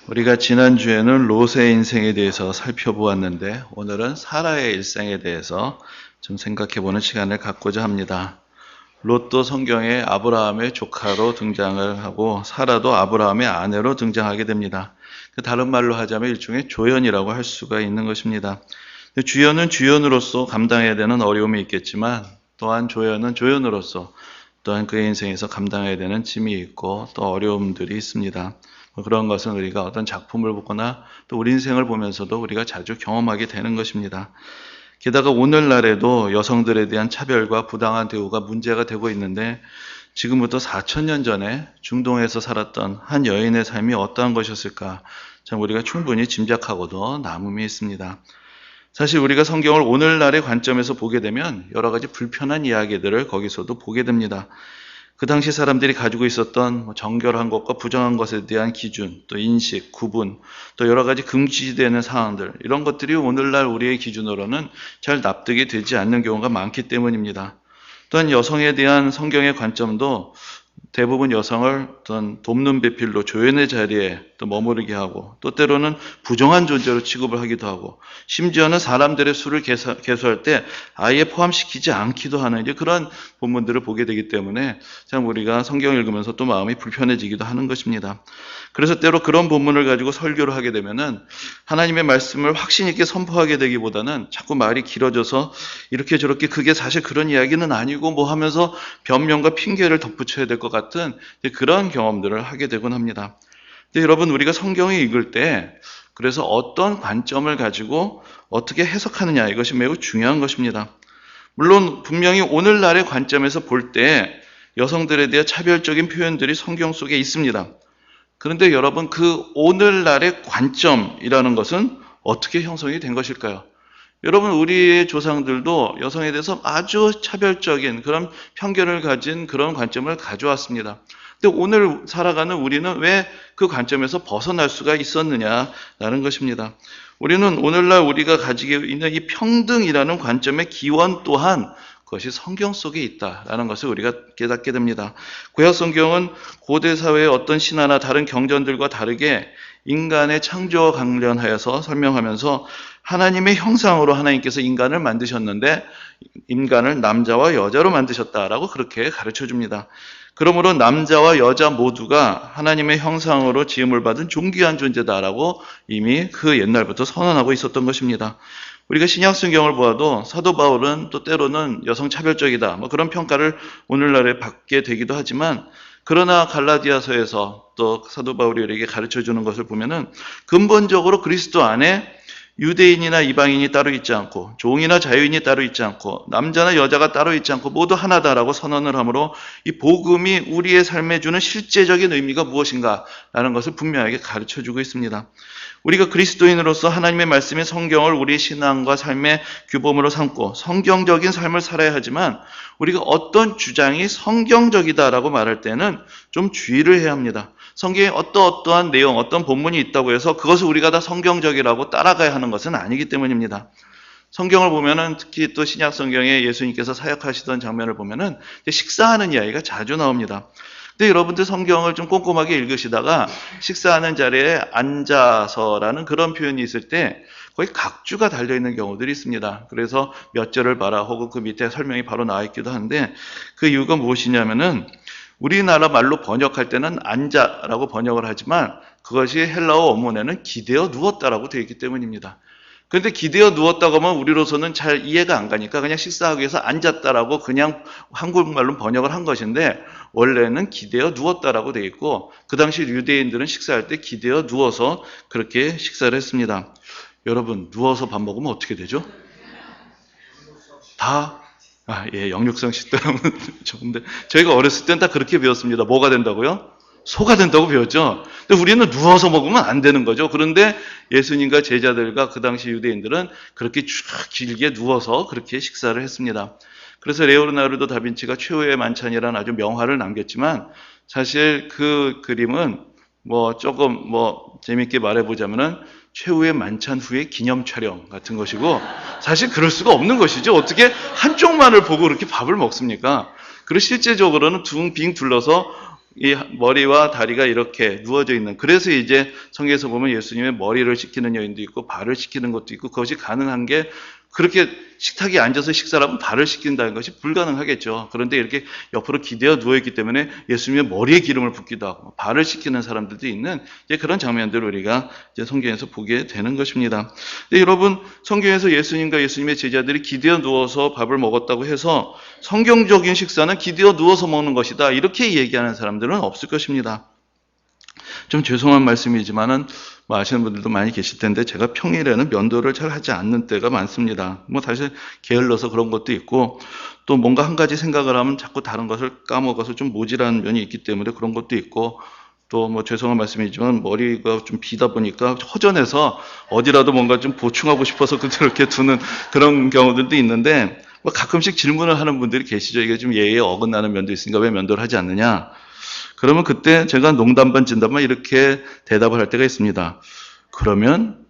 우리가 지난주에는 롯의 인생에 대해서 살펴보았는데 오늘은 사라의 일생에 대해서 좀 생각해보는 시간을 갖고자 합니다. 롯도 성경에 아브라함의 조카로 등장을 하고 사라도 아브라함의 아내로 등장하게 됩니다. 다른 말로 하자면 일종의 조연이라고 할 수가 있는 것입니다. 주연은 주연으로서 감당해야 되는 어려움이 있겠지만 또한 조연은 조연으로서 또한 그의 인생에서 감당해야 되는 짐이 있고 또 어려움들이 있습니다. 그런 것은 우리가 어떤 작품을 보거나 또 우리 인생을 보면서도 우리가 자주 경험하게 되는 것입니다. 게다가 오늘날에도 여성들에 대한 차별과 부당한 대우가 문제가 되고 있는데 지금부터 4,000년 전에 중동에서 살았던 한 여인의 삶이 어떠한 것이었을까 참 우리가 충분히 짐작하고도 남음이 있습니다. 사실 우리가 성경을 오늘날의 관점에서 보게 되면 여러 가지 불편한 이야기들을 거기서도 보게 됩니다. 그 당시 사람들이 가지고 있었던 정결한 것과 부정한 것에 대한 기준, 또 인식, 구분, 또 여러 가지 금지되는 상황들, 이런 것들이 오늘날 우리의 기준으로는 잘 납득이 되지 않는 경우가 많기 때문입니다. 또한 여성에 대한 성경의 관점도 대부분 여성을 어떤 돕는 배필로 조연의 자리에 또 머무르게 하고 또 때로는 부정한 존재로 취급을 하기도 하고 심지어는 사람들의 수를 계수할 때 아예 포함시키지 않기도 하는 그런 본문들을 보게 되기 때문에 참 우리가 성경을 읽으면서 또 마음이 불편해지기도 하는 것입니다. 그래서 때로 그런 본문을 가지고 설교를 하게 되면은 하나님의 말씀을 확신 있게 선포하게 되기보다는 자꾸 말이 길어져서 이렇게 저렇게 그게 사실 그런 이야기는 아니고 뭐 하면서 변명과 핑계를 덧붙여야 될 것 같은 그런 경험들을 하게 되곤 합니다. 근데 여러분 우리가 성경을 읽을 때 그래서 어떤 관점을 가지고 어떻게 해석하느냐 이것이 매우 중요한 것입니다. 물론 분명히 오늘날의 관점에서 볼 때 여성들에 대한 차별적인 표현들이 성경 속에 있습니다. 그런데 여러분 그 오늘날의 관점이라는 것은 어떻게 형성이 된 것일까요? 여러분 우리의 조상들도 여성에 대해서 아주 차별적인 그런 편견을 가진 그런 관점을 가져왔습니다. 근데 오늘 살아가는 우리는 왜 그 관점에서 벗어날 수가 있었느냐라는 것입니다. 우리는 오늘날 우리가 가지고 있는 이 평등이라는 관점의 기원 또한 그것이 성경 속에 있다라는 것을 우리가 깨닫게 됩니다. 구약 성경은 고대 사회의 어떤 신화나 다른 경전들과 다르게 인간의 창조와 관련하여서 설명하면서 하나님의 형상으로 하나님께서 인간을 만드셨는데 인간을 남자와 여자로 만드셨다라고 그렇게 가르쳐 줍니다. 그러므로 남자와 여자 모두가 하나님의 형상으로 지음을 받은 존귀한 존재다라고 이미 그 옛날부터 선언하고 있었던 것입니다. 우리가 신약 성경을 보아도 사도 바울은 또 때로는 여성 차별적이다 그런 평가를 오늘날에 받게 되기도 하지만 그러나 갈라디아서에서 또 사도 바울이 우리에게 가르쳐 주는 것을 보면은 근본적으로 그리스도 안에 유대인이나 이방인이 따로 있지 않고 종이나 자유인이 따로 있지 않고 남자나 여자가 따로 있지 않고 모두 하나다라고 선언을 하므로 이 복음이 우리의 삶에 주는 실제적인 의미가 무엇인가라는 것을 분명하게 가르쳐주고 있습니다. 우리가 그리스도인으로서 하나님의 말씀인 성경을 우리의 신앙과 삶의 규범으로 삼고 성경적인 삶을 살아야 하지만 우리가 어떤 주장이 성경적이다라고 말할 때는 좀 주의를 해야 합니다. 성경에 어떠한 내용, 어떤 본문이 있다고 해서 그것을 우리가 다 성경적이라고 따라가야 하는 것은 아니기 때문입니다. 성경을 보면은 특히 또 신약 성경에 예수님께서 사역하시던 장면을 보면은 식사하는 이야기가 자주 나옵니다. 근데 여러분들 성경을 좀 꼼꼼하게 읽으시다가 식사하는 자리에 앉아서라는 그런 표현이 있을 때 거의 각주가 달려있는 경우들이 있습니다. 그래서 몇 절을 봐라 혹은 그 밑에 설명이 바로 나와 있기도 한데 그 이유가 무엇이냐면은 우리나라 말로 번역할 때는 앉아라고 번역을 하지만 그것이 헬라어 원문에는 기대어 누웠다라고 되어 있기 때문입니다. 그런데 기대어 누웠다고 하면 우리로서는 잘 이해가 안 가니까 그냥 식사하기 위해서 앉았다라고 그냥 한국말로 번역을 한 것인데 원래는 기대어 누웠다라고 되어 있고 그 당시 유대인들은 식사할 때 기대어 누워서 그렇게 식사를 했습니다. 여러분 누워서 밥 먹으면 어떻게 되죠? 역류성 식도염은 좋은데 저희가 어렸을 땐 다 그렇게 배웠습니다. 뭐가 된다고요? 소가 된다고 배웠죠. 근데 우리는 누워서 먹으면 안 되는 거죠. 그런데 예수님과 제자들과 그 당시 유대인들은 그렇게 쭉 길게 누워서 그렇게 식사를 했습니다. 그래서 레오나르도 다빈치가 최후의 만찬이라는 아주 명화를 남겼지만 사실 그 그림은 조금 재밌게 말해보자면은 최후의 만찬 후에 기념 촬영 같은 것이고 사실 그럴 수가 없는 것이죠. 어떻게 한쪽만을 보고 그렇게 밥을 먹습니까? 그리고 실제적으로는 빙 둘러서 이 머리와 다리가 이렇게 누워져 있는, 그래서 이제 성경에서 보면 예수님의 머리를 씻기는 여인도 있고 발을 씻기는 것도 있고, 그것이 가능한 게 그렇게 식탁에 앉아서 식사를 하면 발을 씻긴다는 것이 불가능하겠죠. 그런데 이렇게 옆으로 기대어 누워있기 때문에 예수님의 머리에 기름을 붓기도 하고 발을 씻기는 사람들도 있는 이제 그런 장면들을 우리가 이제 성경에서 보게 되는 것입니다. 근데 여러분, 성경에서 예수님과 예수님의 제자들이 기대어 누워서 밥을 먹었다고 해서 성경적인 식사는 기대어 누워서 먹는 것이다, 이렇게 얘기하는 사람들은 없을 것입니다. 좀 죄송한 말씀이지만은 아시는 분들도 많이 계실 텐데, 제가 평일에는 면도를 잘 하지 않는 때가 많습니다. 사실 게을러서 그런 것도 있고, 또 뭔가 한 가지 생각을 하면 자꾸 다른 것을 까먹어서 좀 모질한 면이 있기 때문에 그런 것도 있고, 또 죄송한 말씀이지만 머리가 좀 비다 보니까 허전해서 어디라도 뭔가 좀 보충하고 싶어서 그렇게 두는 그런 경우들도 있는데, 가끔씩 질문을 하는 분들이 계시죠. 이게 좀 예의에 어긋나는 면도 있으니까 왜 면도를 하지 않느냐? 그러면 그때 제가 농담 반 진담 반 이렇게 대답을 할 때가 있습니다. 그러면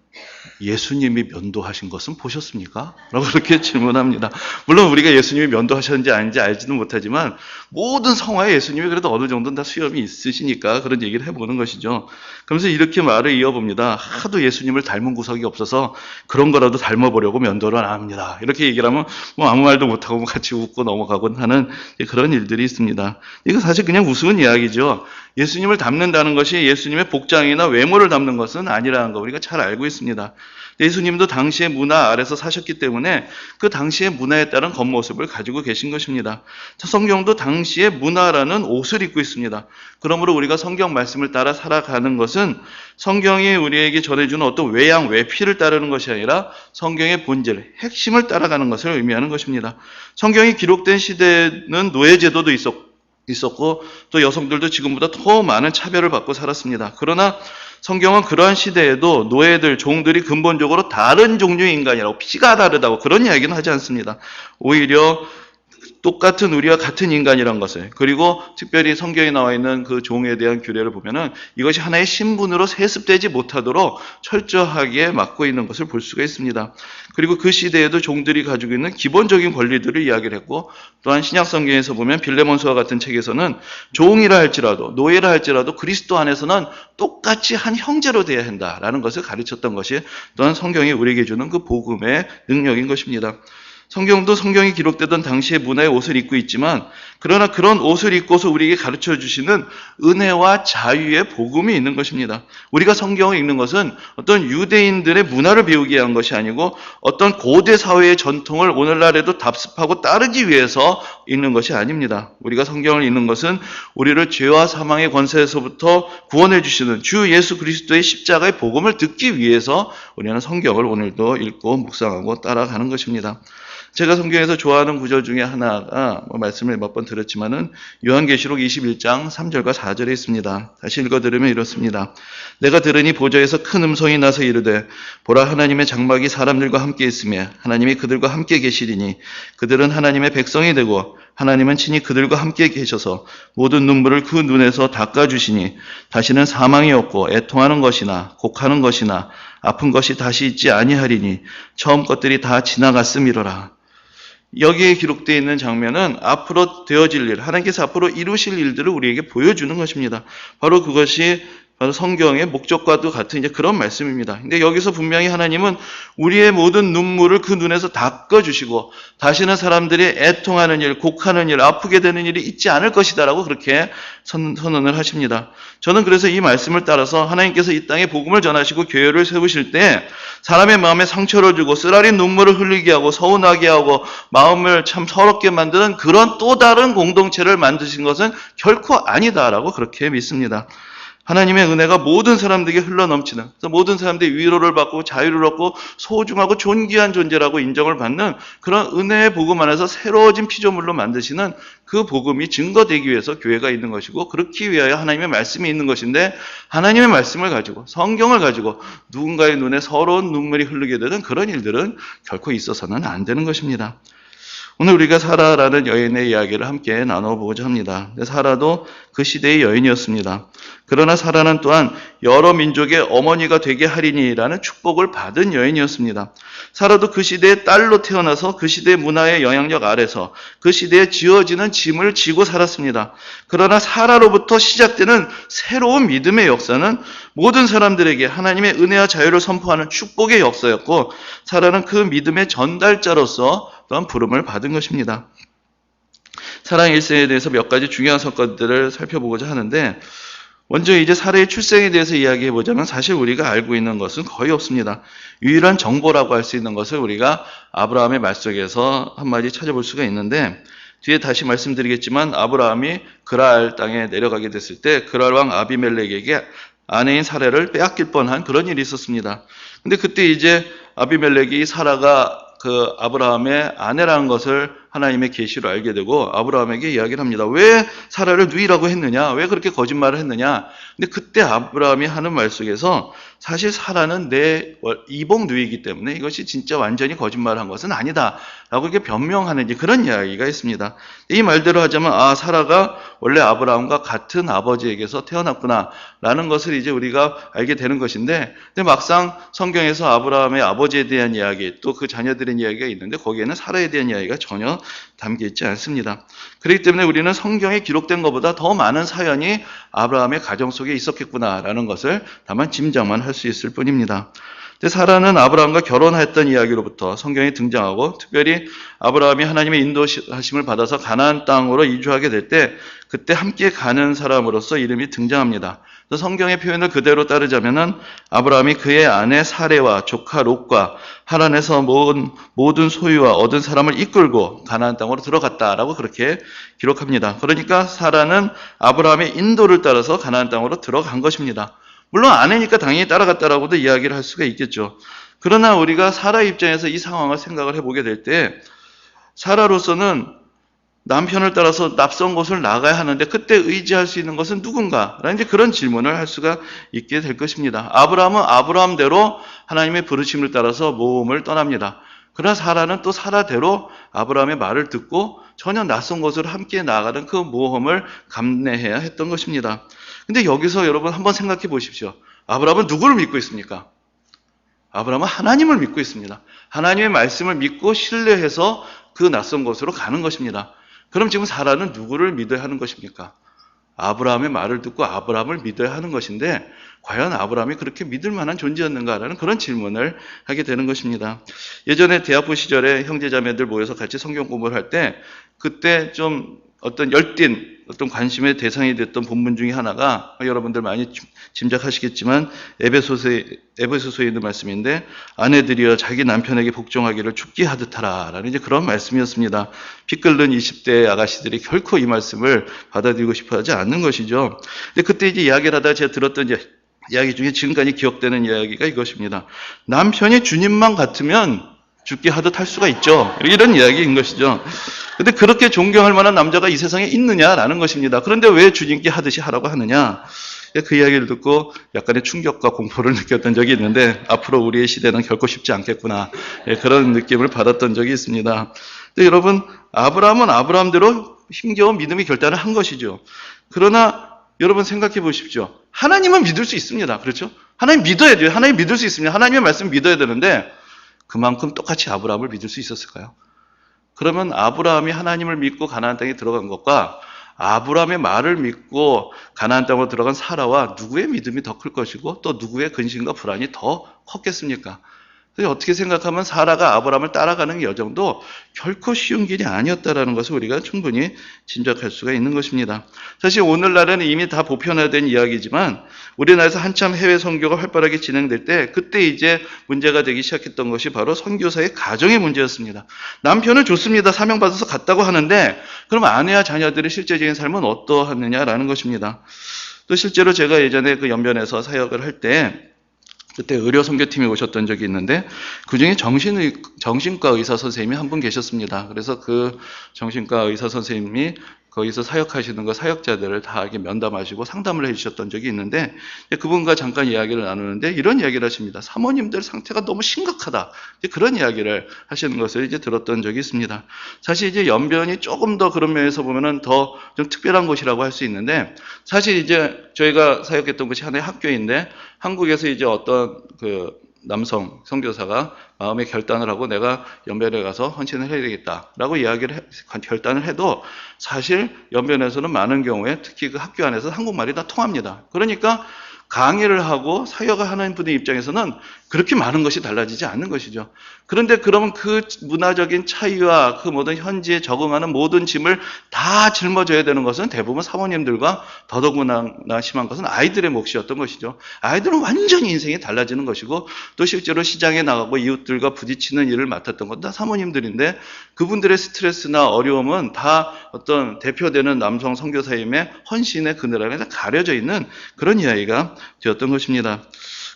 예수님이 면도하신 것은 보셨습니까? 라고 그렇게 질문합니다. 물론 우리가 예수님이 면도하셨는지 아닌지 알지는 못하지만 모든 성화에 예수님이 그래도 어느 정도는 다 수염이 있으시니까 그런 얘기를 해보는 것이죠. 그러면서 이렇게 말을 이어봅니다. 하도 예수님을 닮은 구석이 없어서 그런 거라도 닮아보려고 면도를 안 합니다. 이렇게 얘기를 하면 아무 말도 못하고 같이 웃고 넘어가곤 하는 그런 일들이 있습니다. 이거 사실 그냥 우스운 이야기죠. 예수님을 닮는다는 것이 예수님의 복장이나 외모를 닮는 것은 아니라는 거 우리가 잘 알고 있습니다. 예수님도 당시의 문화 아래서 사셨기 때문에 그 당시의 문화에 따른 겉모습을 가지고 계신 것입니다. 성경도 당시의 문화라는 옷을 입고 있습니다. 그러므로 우리가 성경 말씀을 따라 살아가는 것은 성경이 우리에게 전해주는 어떤 외양, 외피를 따르는 것이 아니라 성경의 본질, 핵심을 따라가는 것을 의미하는 것입니다. 성경이 기록된 시대에는 노예제도도 있었고 또 여성들도 지금보다 더 많은 차별을 받고 살았습니다. 그러나 성경은 그러한 시대에도 노예들, 종들이 근본적으로 다른 종류의 인간이라고, 피가 다르다고 그런 이야기는 하지 않습니다. 오히려 똑같은 우리와 같은 인간이란 것을, 그리고 특별히 성경에 나와 있는 그 종에 대한 규례를 보면은 이것이 하나의 신분으로 세습되지 못하도록 철저하게 막고 있는 것을 볼 수가 있습니다. 그리고 그 시대에도 종들이 가지고 있는 기본적인 권리들을 이야기를 했고, 또한 신약 성경에서 보면 빌레몬서와 같은 책에서는 종이라 할지라도 노예라 할지라도 그리스도 안에서는 똑같이 한 형제로 되어야 한다라는 것을 가르쳤던 것이 또한 성경이 우리에게 주는 그 복음의 능력인 것입니다. 성경도 성경이 기록되던 당시의 문화의 옷을 입고 있지만, 그러나 그런 옷을 입고서 우리에게 가르쳐 주시는 은혜와 자유의 복음이 있는 것입니다. 우리가 성경을 읽는 것은 어떤 유대인들의 문화를 배우기 위한 것이 아니고 어떤 고대 사회의 전통을 오늘날에도 답습하고 따르기 위해서 읽는 것이 아닙니다. 우리가 성경을 읽는 것은 우리를 죄와 사망의 권세에서부터 구원해 주시는 주 예수 그리스도의 십자가의 복음을 듣기 위해서 우리는 성경을 오늘도 읽고 묵상하고 따라가는 것입니다. 제가 성경에서 좋아하는 구절 중에 하나가 말씀을 몇 번 드렸지만은 요한계시록 21장 3절과 4절에 있습니다. 다시 읽어 들으면 이렇습니다. 내가 들으니 보좌에서 큰 음성이 나서 이르되 보라, 하나님의 장막이 사람들과 함께 있으며 하나님이 그들과 함께 계시리니 그들은 하나님의 백성이 되고 하나님은 친히 그들과 함께 계셔서 모든 눈물을 그 눈에서 닦아주시니 다시는 사망이 없고 애통하는 것이나 곡하는 것이나 아픈 것이 다시 있지 아니하리니 처음 것들이 다 지나갔음이로라. 여기에 기록되어 있는 장면은 앞으로 되어질 일, 하나님께서 앞으로 이루실 일들을 우리에게 보여주는 것입니다. 바로 그것이 바로 성경의 목적과도 같은 이제 그런 말씀입니다. 근데 여기서 분명히 하나님은 우리의 모든 눈물을 그 눈에서 닦아주시고 다시는 사람들이 애통하는 일, 곡하는 일, 아프게 되는 일이 있지 않을 것이다라고 그렇게 선언을 하십니다. 저는 그래서 이 말씀을 따라서 하나님께서 이 땅에 복음을 전하시고 교회를 세우실 때 사람의 마음에 상처를 주고 쓰라린 눈물을 흘리게 하고 서운하게 하고 마음을 참 서럽게 만드는 그런 또 다른 공동체를 만드신 것은 결코 아니다라고 그렇게 믿습니다. 하나님의 은혜가 모든 사람들에게 흘러넘치는, 그래서 모든 사람들이 위로를 받고 자유를 얻고 소중하고 존귀한 존재라고 인정을 받는 그런 은혜의 복음 안에서 새로워진 피조물로 만드시는 그 복음이 증거되기 위해서 교회가 있는 것이고, 그렇기 위하여 하나님의 말씀이 있는 것인데, 하나님의 말씀을 가지고 성경을 가지고 누군가의 눈에 서러운 눈물이 흐르게 되는 그런 일들은 결코 있어서는 안 되는 것입니다. 오늘 우리가 사라라는 여인의 이야기를 함께 나눠보고자 합니다. 사라도 그 시대의 여인이었습니다. 그러나 사라는 또한 여러 민족의 어머니가 되게 하리니라는 축복을 받은 여인이었습니다. 사라도 그 시대의 딸로 태어나서 그 시대의 문화의 영향력 아래서 그 시대에 지어지는 짐을 지고 살았습니다. 그러나 사라로부터 시작되는 새로운 믿음의 역사는 모든 사람들에게 하나님의 은혜와 자유를 선포하는 축복의 역사였고, 사라는 그 믿음의 전달자로서 또한 부름을 받은 것입니다. 사라의 일생에 대해서 몇 가지 중요한 사건들을 살펴보고자 하는데, 먼저 이제 사라의 출생에 대해서 이야기해 보자면 사실 우리가 알고 있는 것은 거의 없습니다. 유일한 정보라고 할 수 있는 것을 우리가 아브라함의 말 속에서 한마디 찾아볼 수가 있는데, 뒤에 다시 말씀드리겠지만 아브라함이 그랄 땅에 내려가게 됐을 때 그랄 왕 아비멜렉에게 아내인 사라를 빼앗길 뻔한 그런 일이 있었습니다. 근데 그때 이제 아비멜렉이 사라가 그 아브라함의 아내라는 것을 하나님의 계시로 알게 되고 아브라함에게 이야기를 합니다. 왜 사라를 누이라고 했느냐? 왜 그렇게 거짓말을 했느냐? 근데 그때 아브라함이 하는 말 속에서 사실 사라는 내 이복 누이이기 때문에 이것이 진짜 완전히 거짓말을 한 것은 아니다 라고 이렇게 변명하는 그런 이야기가 있습니다. 이 말대로 하자면 사라가 원래 아브라함과 같은 아버지에게서 태어났구나 라는 것을 이제 우리가 알게 되는 것인데, 근데 막상 성경에서 아브라함의 아버지에 대한 이야기 또 그 자녀들의 이야기가 있는데 거기에는 사라에 대한 이야기가 전혀 담겨 있지 않습니다. 그렇기 때문에 우리는 성경에 기록된 것보다 더 많은 사연이 아브라함의 가정 속에 있었겠구나라는 것을 다만 짐작만 할 수 있을 뿐입니다. 근데 사라는 아브라함과 결혼했던 이야기로부터 성경에 등장하고, 특별히 아브라함이 하나님의 인도하심을 받아서 가나안 땅으로 이주하게 될 때 그때 함께 가는 사람으로서 이름이 등장합니다. 그래서 성경의 표현을 그대로 따르자면은 아브라함이 그의 아내 사레와 조카 롯과 하란에서 모든 소유와 얻은 사람을 이끌고 가나안 땅으로 들어갔다라고 그렇게 기록합니다. 그러니까 사라는 아브라함의 인도를 따라서 가나안 땅으로 들어간 것입니다. 물론 아내니까 당연히 따라갔다라고도 이야기를 할 수가 있겠죠. 그러나 우리가 사라 입장에서 이 상황을 생각을 해보게 될 때 사라로서는 남편을 따라서 낯선 곳을 나가야 하는데 그때 의지할 수 있는 것은 누군가? 라는 이제 그런 질문을 할 수가 있게 될 것입니다. 아브라함은 아브라함대로 하나님의 부르심을 따라서 모험을 떠납니다. 그러나 사라는 또 사라대로 아브라함의 말을 듣고 전혀 낯선 곳으로 함께 나아가는 그 모험을 감내해야 했던 것입니다. 근데 여기서 여러분 한번 생각해 보십시오. 아브라함은 누구를 믿고 있습니까? 아브라함은 하나님을 믿고 있습니다. 하나님의 말씀을 믿고 신뢰해서 그 낯선 곳으로 가는 것입니다. 그럼 지금 사라는 누구를 믿어야 하는 것입니까? 아브라함의 말을 듣고 아브라함을 믿어야 하는 것인데 과연 아브라함이 그렇게 믿을 만한 존재였는가라는 그런 질문을 하게 되는 것입니다. 예전에 대학부 시절에 형제자매들 모여서 같이 성경 공부를 할 때 그때 좀 어떤 열띤 어떤 관심의 대상이 됐던 본문 중에 하나가 여러분들 많이 짐작하시겠지만 에베소서에 있는 말씀인데, 아내들이여 자기 남편에게 복종하기를 죽게 하듯 하라 라는 이제 그런 말씀이었습니다. 피 끓는 20대 아가씨들이 결코 이 말씀을 받아들이고 싶어 하지 않는 것이죠. 근데 그때 이제 이야기를 하다가 제가 들었던 이야기 중에 지금까지 기억되는 이야기가 이것입니다. 남편이 주님만 같으면 죽게 하듯 할 수가 있죠. 이런 이야기인 것이죠. 근데 그렇게 존경할 만한 남자가 이 세상에 있느냐라는 것입니다. 그런데 왜 주님께 하듯이 하라고 하느냐? 그 이야기를 듣고 약간의 충격과 공포를 느꼈던 적이 있는데 앞으로 우리의 시대는 결코 쉽지 않겠구나, 그런 느낌을 받았던 적이 있습니다. 근데 여러분, 아브라함은 아브라함대로 힘겨운 믿음의 결단을 한 것이죠. 그러나 여러분 생각해 보십시오. 하나님은 믿을 수 있습니다. 그렇죠? 하나님 믿어야 돼요. 하나님 믿을 수 있습니다. 하나님의 말씀 믿어야 되는데 그만큼 똑같이 아브라함을 믿을 수 있었을까요? 그러면 아브라함이 하나님을 믿고 가나안 땅에 들어간 것과 아브라함의 말을 믿고 가나안 땅으로 들어간 사라와 누구의 믿음이 더 클 것이고 또 누구의 근심과 불안이 더 컸겠습니까? 어떻게 생각하면 사라가 아브라함을 따라가는 여정도 결코 쉬운 길이 아니었다는 것을 우리가 충분히 짐작할 수가 있는 것입니다. 사실 오늘날에는 이미 다 보편화된 이야기지만 우리나라에서 한참 해외 선교가 활발하게 진행될 때 그때 이제 문제가 되기 시작했던 것이 바로 선교사의 가정의 문제였습니다. 남편을 줬습니다. 사명받아서 갔다고 하는데 그럼 아내와 자녀들의 실제적인 삶은 어떠하느냐라는 것입니다. 또 실제로 제가 예전에 그 연변에서 사역을 할 때 그때 의료 선교팀이 오셨던 적이 있는데 그중에 정신과 의사 선생님이 한 분 계셨습니다. 그래서 그 정신과 의사 선생님이 거기서 사역하시는 거 사역자들을 다 이렇게 면담하시고 상담을 해주셨던 적이 있는데 그분과 잠깐 이야기를 나누는데 이런 이야기를 하십니다. 사모님들 상태가 너무 심각하다. 그런 이야기를 하시는 것을 이제 들었던 적이 있습니다. 사실 이제 연변이 조금 더 그런 면에서 보면은 더 좀 특별한 곳이라고 할 수 있는데 사실 이제 저희가 사역했던 곳이 하나의 학교인데 한국에서 이제 어떤 그 남성 선교사가 마음의 결단을 하고 내가 연변에 가서 헌신을 해야 되겠다라고 결단을 해도 사실 연변에서는 많은 경우에 특히 그 학교 안에서 한국말이 다 통합니다. 그러니까 강의를 하고 사역을 하는 분의 입장에서는 그렇게 많은 것이 달라지지 않는 것이죠. 그런데 그러면 그 문화적인 차이와 그 모든 현지에 적응하는 모든 짐을 다 짊어져야 되는 것은 대부분 사모님들과 더더구나 심한 것은 아이들의 몫이었던 것이죠. 아이들은 완전히 인생이 달라지는 것이고 또 실제로 시장에 나가고 이웃들과 부딪히는 일을 맡았던 건 다 사모님들인데 그분들의 스트레스나 어려움은 다 어떤 대표되는 남성 선교사님의 헌신의 그늘 안에 가려져 있는 그런 이야기가 되었던 것입니다.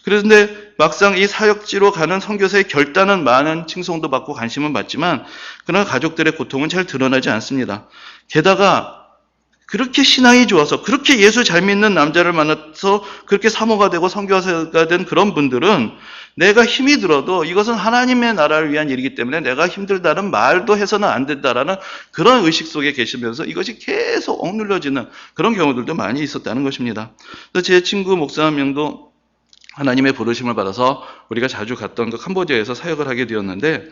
그런데 막상 이 사역지로 가는 선교사의 결단은 많은 칭송도 받고 관심은 받지만 그러나 가족들의 고통은 잘 드러나지 않습니다. 게다가 그렇게 신앙이 좋아서 그렇게 예수 잘 믿는 남자를 만나서 그렇게 사모가 되고 선교사가 된 그런 분들은 내가 힘이 들어도 이것은 하나님의 나라를 위한 일이기 때문에 내가 힘들다는 말도 해서는 안 된다라는 그런 의식 속에 계시면서 이것이 계속 억눌려지는 그런 경우들도 많이 있었다는 것입니다. 제 친구 목사 한 명도 하나님의 부르심을 받아서 우리가 자주 갔던 그 캄보디아에서 사역을 하게 되었는데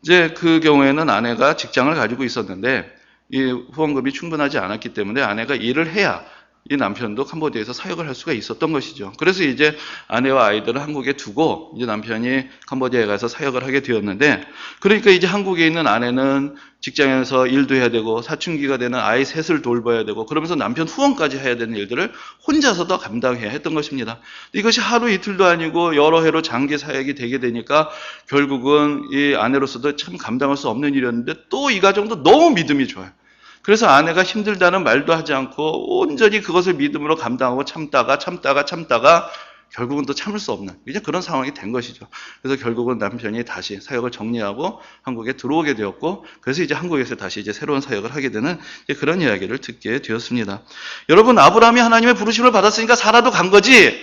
이제 그 경우에는 아내가 직장을 가지고 있었는데 이 후원금이 충분하지 않았기 때문에 아내가 일을 해야 이 남편도 캄보디아에서 사역을 할 수가 있었던 것이죠. 그래서 이제 아내와 아이들을 한국에 두고 이제 남편이 캄보디아에 가서 사역을 하게 되었는데 그러니까 이제 한국에 있는 아내는 직장에서 일도 해야 되고 사춘기가 되는 아이 셋을 돌봐야 되고 그러면서 남편 후원까지 해야 되는 일들을 혼자서도 감당해야 했던 것입니다. 이것이 하루 이틀도 아니고 여러 해로 장기 사역이 되게 되니까 결국은 이 아내로서도 참 감당할 수 없는 일이었는데 또 이 가정도 너무 믿음이 좋아요. 그래서 아내가 힘들다는 말도 하지 않고 온전히 그것을 믿음으로 감당하고 참다가 결국은 또 참을 수 없는 이제 그런 상황이 된 것이죠. 그래서 결국은 남편이 다시 사역을 정리하고 한국에 들어오게 되었고 그래서 이제 한국에서 다시 이제 새로운 사역을 하게 되는 이제 그런 이야기를 듣게 되었습니다. 여러분 아브라함이 하나님의 부르심을 받았으니까 사라도 간 거지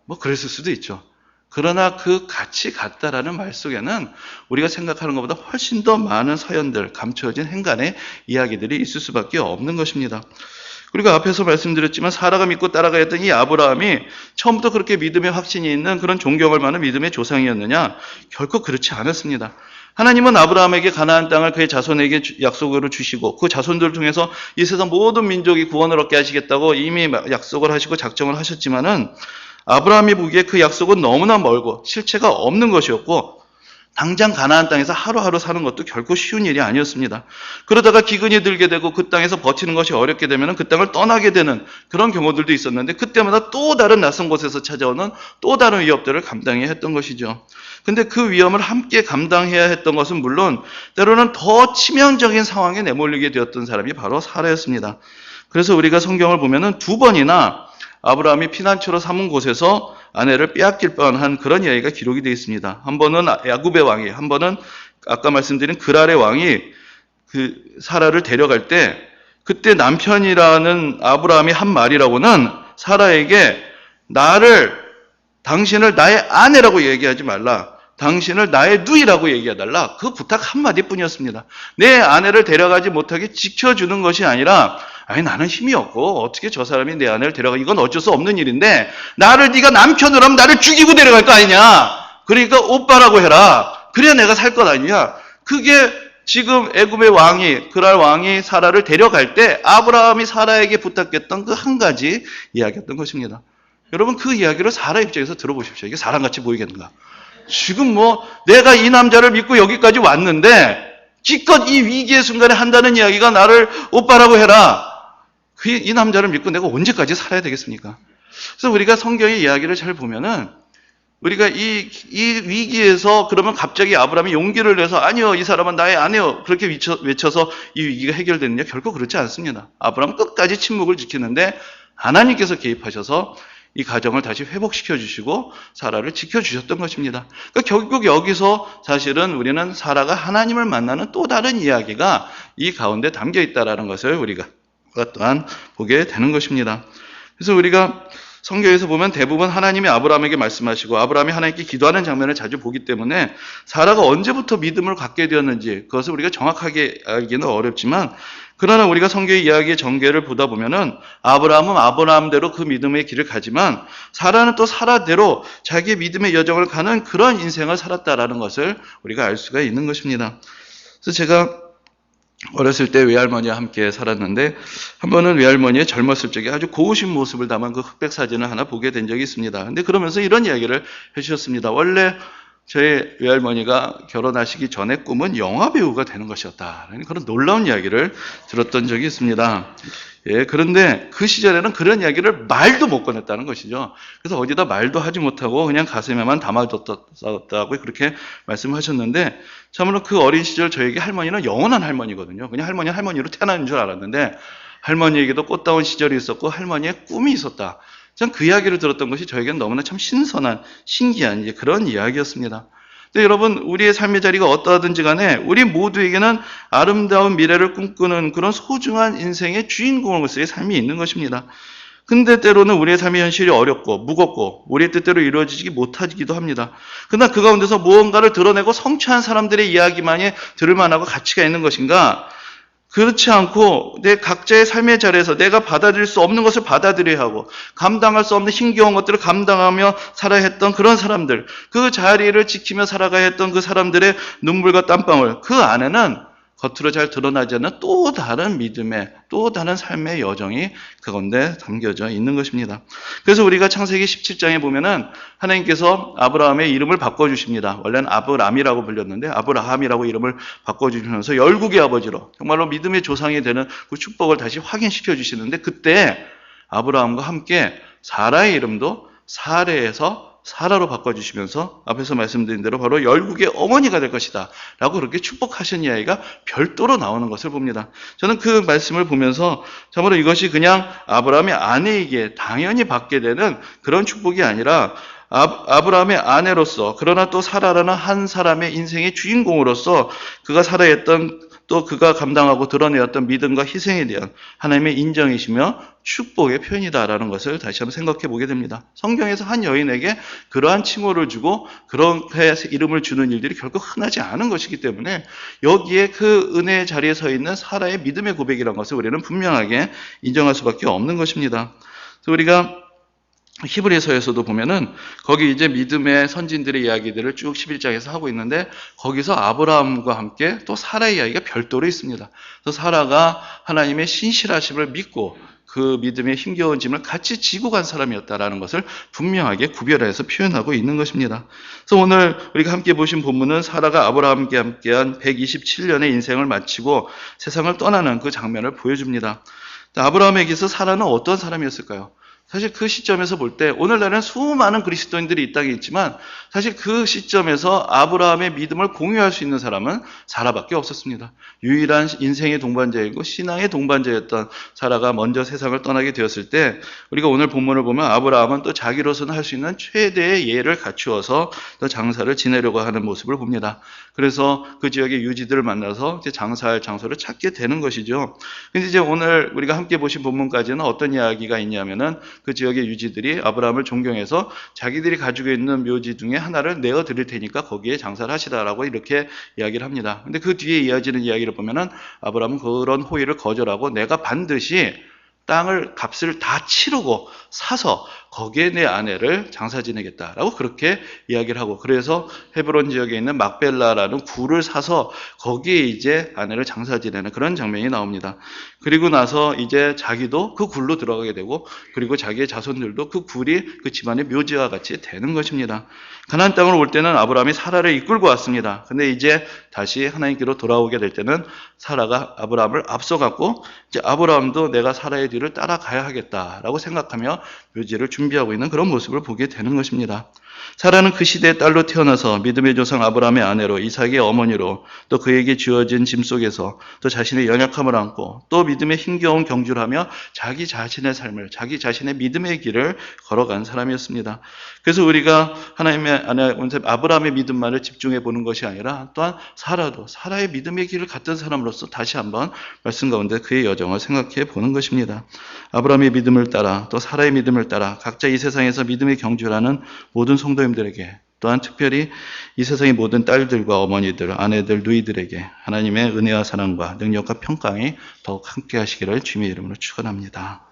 뭐 그랬을 수도 있죠. 그러나 그 같이 갔다라는 말 속에는 우리가 생각하는 것보다 훨씬 더 많은 사연들, 감춰진 행간의 이야기들이 있을 수밖에 없는 것입니다. 그리고 앞에서 말씀드렸지만 사라가 믿고 따라가야 했던 이 아브라함이 처음부터 그렇게 믿음의 확신이 있는 그런 존경할 만한 믿음의 조상이었느냐? 결코 그렇지 않았습니다. 하나님은 아브라함에게 가나안 땅을 그의 자손에게 약속으로 주시고 그 자손들을 통해서 이 세상 모든 민족이 구원을 얻게 하시겠다고 이미 약속을 하시고 작정을 하셨지만은 아브라함이 보기에 그 약속은 너무나 멀고 실체가 없는 것이었고 당장 가나안 땅에서 하루하루 사는 것도 결코 쉬운 일이 아니었습니다. 그러다가 기근이 들게 되고 그 땅에서 버티는 것이 어렵게 되면 그 땅을 떠나게 되는 그런 경우들도 있었는데 그때마다 또 다른 낯선 곳에서 찾아오는 또 다른 위협들을 감당해야 했던 것이죠. 근데 그 위험을 함께 감당해야 했던 것은 물론 때로는 더 치명적인 상황에 내몰리게 되었던 사람이 바로 사라였습니다. 그래서 우리가 성경을 보면은 두 번이나 아브라함이 피난처로 삼은 곳에서 아내를 빼앗길 뻔한 그런 이야기가 기록이 되어 있습니다. 한 번은 야굽의 왕이, 한 번은 아까 말씀드린 그랄의 왕이 그 사라를 데려갈 때 그때 남편이라는 아브라함이 한 말이라고는 사라에게 당신을 나의 아내라고 얘기하지 말라. 당신을 나의 누이라고 얘기해달라. 그 부탁 한마디 뿐이었습니다. 내 아내를 데려가지 못하게 지켜주는 것이 아니라 아니 나는 힘이 없고 어떻게 저 사람이 내 아내를 데려가 이건 어쩔 수 없는 일인데 네가 남편으로 하면 나를 죽이고 데려갈 거 아니냐. 그러니까 오빠라고 해라. 그래야 내가 살 것 아니냐. 그게 지금 애굽의 왕이 그랄 왕이 사라를 데려갈 때 아브라함이 사라에게 부탁했던 그 한 가지 이야기였던 것입니다. 여러분 그 이야기를 사라 입장에서 들어보십시오. 이게 사람같이 보이겠는가. 지금 내가 이 남자를 믿고 여기까지 왔는데 기껏 이 위기의 순간에 한다는 이야기가 나를 오빠라고 해라. 이 남자를 믿고 내가 언제까지 살아야 되겠습니까? 그래서 우리가 성경의 이야기를 잘 보면은 우리가 이 위기에서 그러면 갑자기 아브라함이 용기를 내서 아니요 이 사람은 나의 아내요 그렇게 외쳐서 이 위기가 해결되느냐 결코 그렇지 않습니다. 아브라함은 끝까지 침묵을 지키는데 하나님께서 개입하셔서 이 가정을 다시 회복시켜 주시고 사라를 지켜주셨던 것입니다. 그러니까 결국 여기서 사실은 우리는 사라가 하나님을 만나는 또 다른 이야기가 이 가운데 담겨 있다는 것을 우리가 것 또한 보게 되는 것입니다. 그래서 우리가 성경에서 보면 대부분 하나님이 아브라함에게 말씀하시고 아브라함이 하나님께 기도하는 장면을 자주 보기 때문에 사라가 언제부터 믿음을 갖게 되었는지 그것을 우리가 정확하게 알기는 어렵지만, 그러나 우리가 성경의 이야기의 전개를 보다 보면은 아브라함은 아브라함대로 그 믿음의 길을 가지만 사라는 또 사라대로 자기의 믿음의 여정을 가는 그런 인생을 살았다라는 것을 우리가 알 수가 있는 것입니다. 그래서 제가 어렸을 때 외할머니와 함께 살았는데 한 번은 외할머니의 젊었을 적에 아주 고우신 모습을 담은 그 흑백 사진을 하나 보게 된 적이 있습니다. 근데 그러면서 이런 이야기를 해주셨습니다. 원래 저희 외할머니가 결혼하시기 전에 꿈은 영화 배우가 되는 것이었다. 그런 놀라운 이야기를 들었던 적이 있습니다. 예, 그런데 그 시절에는 그런 이야기를 말도 못 꺼냈다는 것이죠. 그래서 어디다 말도 하지 못하고 그냥 가슴에만 담아뒀다고 그렇게 말씀하셨는데, 참으로 그 어린 시절 저에게 할머니는 영원한 할머니거든요. 그냥 할머니는 할머니로 태어난 줄 알았는데 할머니에게도 꽃다운 시절이 있었고 할머니의 꿈이 있었다. 전 그 이야기를 들었던 것이 저에게는 너무나 참 신선한, 신기한 그런 이야기였습니다. 근데 여러분, 우리의 삶의 자리가 어떠하든지 간에 우리 모두에게는 아름다운 미래를 꿈꾸는 그런 소중한 인생의 주인공으로서의 삶이 있는 것입니다. 근데 때로는 우리의 삶의 현실이 어렵고 무겁고 우리의 뜻대로 이루어지지 못하기도 합니다. 그러나 그 가운데서 무언가를 드러내고 성취한 사람들의 이야기만이 들을 만하고 가치가 있는 것인가? 그렇지 않고 내 각자의 삶의 자리에서 내가 받아들일 수 없는 것을 받아들여야 하고 감당할 수 없는 힘겨운 것들을 감당하며 살아야 했던 그런 사람들, 그 자리를 지키며 살아가야 했던 그 사람들의 눈물과 땀방울, 그 안에는 겉으로 잘 드러나지 않는 또 다른 믿음의, 또 다른 삶의 여정이 그건데 담겨져 있는 것입니다. 그래서 우리가 창세기 17장에 보면은 하나님께서 아브라함의 이름을 바꿔주십니다. 원래는 아브람이라고 불렸는데 아브라함이라고 이름을 바꿔주시면서 열국의 아버지로 정말로 믿음의 조상이 되는 그 축복을 다시 확인시켜 주시는데, 그때 아브라함과 함께 사라의 이름도 사레에서 사라로 바꿔주시면서 앞에서 말씀드린 대로 바로 열국의 어머니가 될 것이다 라고 그렇게 축복하신 이야기가 별도로 나오는 것을 봅니다. 저는 그 말씀을 보면서 참으로 이것이 그냥 아브라함의 아내에게 당연히 받게 되는 그런 축복이 아니라 아브라함의 아내로서, 그러나 또 사라라는 한 사람의 인생의 주인공으로서 그가 살아했던, 또 그가 감당하고 드러내었던 믿음과 희생에 대한 하나님의 인정이시며 축복의 표현이다라는 것을 다시 한번 생각해 보게 됩니다. 성경에서 한 여인에게 그러한 칭호를 주고 그렇게 이름을 주는 일들이 결코 흔하지 않은 것이기 때문에 여기에 그 은혜의 자리에 서 있는 사라의 믿음의 고백이라는 것을 우리는 분명하게 인정할 수밖에 없는 것입니다. 그래서 우리가 히브리서에서도 보면은 거기 이제 믿음의 선진들의 이야기들을 쭉 11장에서 하고 있는데 거기서 아브라함과 함께 또 사라의 이야기가 별도로 있습니다. 그래서 사라가 하나님의 신실하심을 믿고 그 믿음의 힘겨운 짐을 같이 지고 간 사람이었다라는 것을 분명하게 구별해서 표현하고 있는 것입니다. 그래서 오늘 우리가 함께 보신 본문은 사라가 아브라함과 함께한 127년의 인생을 마치고 세상을 떠나는 그 장면을 보여줍니다. 아브라함에게서 사라는 어떤 사람이었을까요? 사실 그 시점에서 볼 때 오늘날에는 수많은 그리스도인들이 이 땅에 있지만 사실 그 시점에서 아브라함의 믿음을 공유할 수 있는 사람은 사라밖에 없었습니다. 유일한 인생의 동반자이고 신앙의 동반자였던 사라가 먼저 세상을 떠나게 되었을 때 우리가 오늘 본문을 보면 아브라함은 또 자기로서는 할 수 있는 최대의 예를 갖추어서 또 장사를 지내려고 하는 모습을 봅니다. 그래서 그 지역의 유지들을 만나서 이제 장사할 장소를 찾게 되는 것이죠. 근데 이제 오늘 우리가 함께 보신 본문까지는 어떤 이야기가 있냐면은 그 지역의 유지들이 아브라함을 존경해서 자기들이 가지고 있는 묘지 중에 하나를 내어 드릴 테니까 거기에 장사를 하시다라고 이렇게 이야기를 합니다. 근데 그 뒤에 이어지는 이야기를 보면은 아브라함은 그런 호의를 거절하고 내가 반드시 땅을 값을 다 치르고 사서 거기에 내 아내를 장사 지내겠다라고 그렇게 이야기를 하고, 그래서 헤브론 지역에 있는 막벨라라는 굴을 사서 거기에 이제 아내를 장사 지내는 그런 장면이 나옵니다. 그리고 나서 이제 자기도 그 굴로 들어가게 되고 그리고 자기의 자손들도 그 굴이 그 집안의 묘지와 같이 되는 것입니다. 가나안 땅을 올 때는 아브라함이 사라를 이끌고 왔습니다. 근데 이제 다시 하나님께로 돌아오게 될 때는 사라가 아브라함을 앞서갔고 이제 아브라함도 내가 사라의 뒤를 따라가야 하겠다라고 생각하며 묘지를 준비했습니다. 준비하고 있는 그런 모습을 보게 되는 것입니다. 사라는 그 시대의 딸로 태어나서 믿음의 조상 아브라함의 아내로 이삭의 어머니로 또 그에게 주어진 짐 속에서 또 자신의 연약함을 안고 또 믿음의 힘겨운 경주를 하며 자기 자신의 삶을 자기 자신의 믿음의 길을 걸어간 사람이었습니다. 그래서 우리가 하나님의 아내 아브라함의 믿음만을 집중해 보는 것이 아니라 또한 사라의 믿음의 길을 갔던 사람으로서 다시 한번 말씀 가운데 그의 여정을 생각해 보는 것입니다. 아브라함의 믿음을 따라 또 사라의 믿음을 따라 각자 이 세상에서 믿음의 경주라는 모든 성도님들에게 또한 특별히 이 세상의 모든 딸들과 어머니들, 아내들, 누이들에게 하나님의 은혜와 사랑과 능력과 평강이 더욱 함께 하시기를 주님의 이름으로 축원합니다.